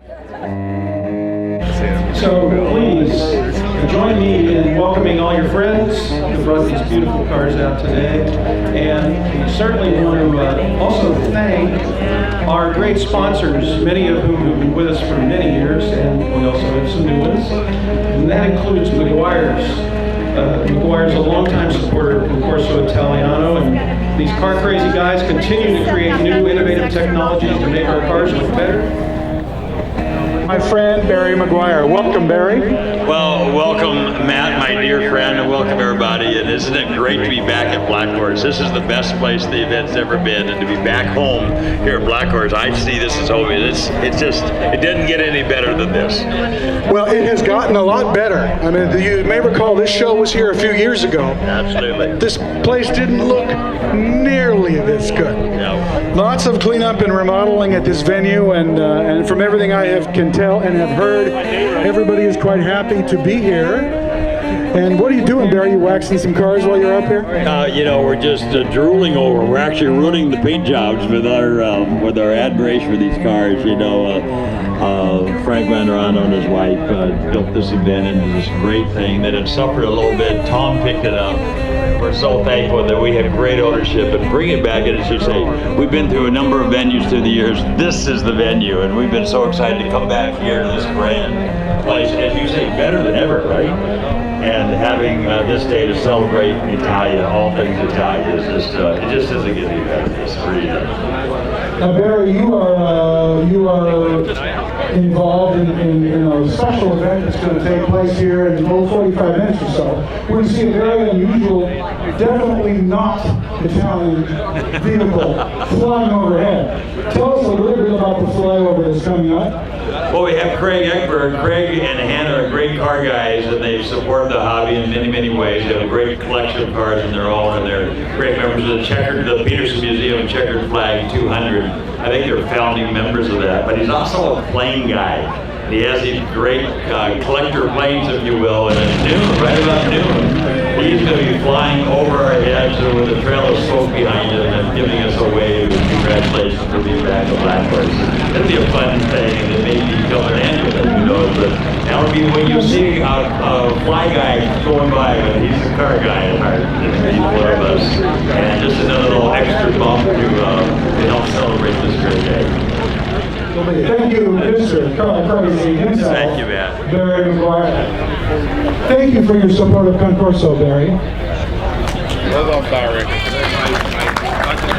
So please join me in welcoming all your friends who brought these beautiful cars out today. And we certainly want to also thank our great sponsors, many of whom have been with us for many years, and we also have some new ones. And that includes Meguiar's. Meguiar's a longtime supporter of Concorso Italiano, and these car crazy guys continue to create new innovative technologies to make our cars look better. My friend Barry Meguiar. Welcome, Barry. Well, welcome, Matt, my dear friend, and welcome everybody. And isn't it great to be back at Black Horse? This is the best place the event's ever been, and to be back home here at Black Horse, I see this as home. It didn't get any better than this. Well, it has gotten a lot better. I mean, you may recall this show was here a few years ago. Absolutely. This place didn't look nearly this good. No. Lots of cleanup and remodeling at this venue, and from everything I can tell and have heard, everybody is quite happy to be here. And what are you doing, Barry? You waxing some cars while you're up here? We're just drooling over. We're actually ruining the paint jobs with our admiration for these cars. Frank Vanderano and his wife built this event into this great thing that had suffered a little bit. Tom picked it up. We're so thankful that we have great ownership and bring it back. And as you say, we've been through a number of venues through the years. This is the venue, and we've been so excited to come back here to this grand place. As you say, better than ever, right? And having this day to celebrate Italia, all things Italia, is just it just doesn't get any better than this. Really. Now, Barry, you are involved in a special event that's going to take place here in 45 minutes or so. We're going to see a very unusual, definitely not Italian vehicle flying overhead. Tell us a little bit about the flyover that's coming up. Well, we have Craig Eckberg. Craig and Hannah are great car guys, and they support the hobby in many, many ways. They have a great collection of cars in their own, and they're great members of the Peterson Museum Checkered Flag 200. I think they're founding members of that. But he's also a plane guy. He has these great collector planes, if you will, and at noon, right about noon, he's going to be flying over our heads with a trail of smoke behind him and giving us a wave. Congratulations for being back at Black Horse. It'll be a fun thing, and it may become an annual, who knows, but that'll be when you see a fly guy going by, but he's a car guy at heart. He's one of us. And just another little extra bump to help celebrate this great day. Thank you, Mr. Car Crazy himself. Thank you, Matt. Barry Meguiar. Thank you for your support of Concorso, Barry. Well done, Barry.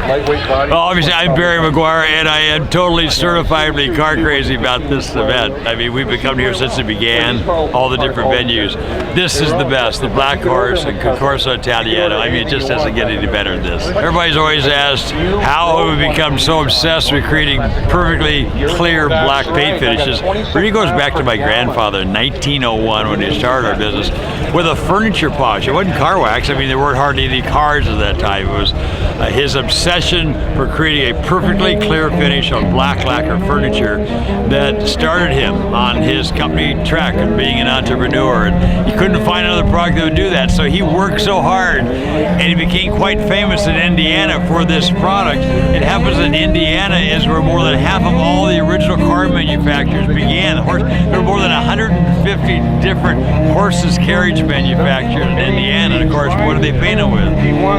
Lightweight body. Well, obviously, I'm Barry Meguiar, and I am totally certifiably car crazy about this event. I mean, we've been coming here since it began, all the different venues. This is the best, the Black Horse and Concorso Italiano. I mean, it just doesn't get any better than this. Everybody's always asked how have we become so obsessed with creating perfectly clear black paint finishes. Really goes back to my grandfather in 1901 when he started our business with a furniture polish. It wasn't car wax. I mean, there weren't hardly any cars at that time. It was his obsession for creating a perfectly clear finish on black lacquer furniture that started him on his company track and being an entrepreneur. And he couldn't find another product that would do that, so he worked so hard, and he became quite famous in Indiana for this product. It happens that Indiana is where more than half of all the original car manufacturers began. There were more than 150 different horses carriage manufacturers in Indiana, and of course, what do they paint them with?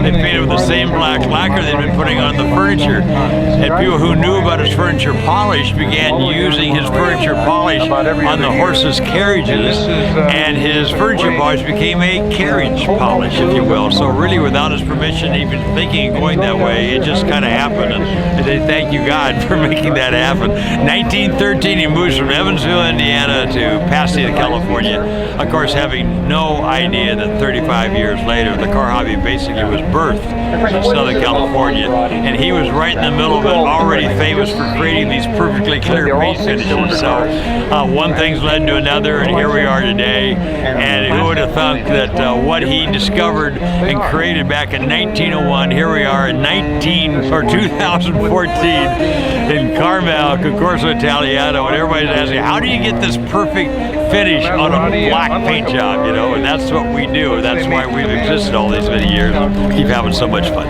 They paint it with the same black lacquer they'd been putting on the furniture. And people who knew about his furniture polish began using his furniture polish on the horses' carriages, and his furniture polish became a carriage polish, if you will. So really, without his permission, even thinking of going that way, it just kind of happened. And they thank you, God, for making that happen. 1913, he moves from Evansville, Indiana to Pasadena, California. Of course, having no idea that 35 years later, the car hobby basically was birthed in Southern California. And he was right in the middle of it, already famous for creating these perfectly clear paint finishes. So one thing's led to another, and here we are today. And who would have thought that what he discovered and created back in 1901, here we are in 2014 in Carmel, Concorso Italiano, and everybody's asking, how do you get this perfect finish on a black paint job, you know? And that's what we do. That's why we've existed all these many years. Keep having so much fun.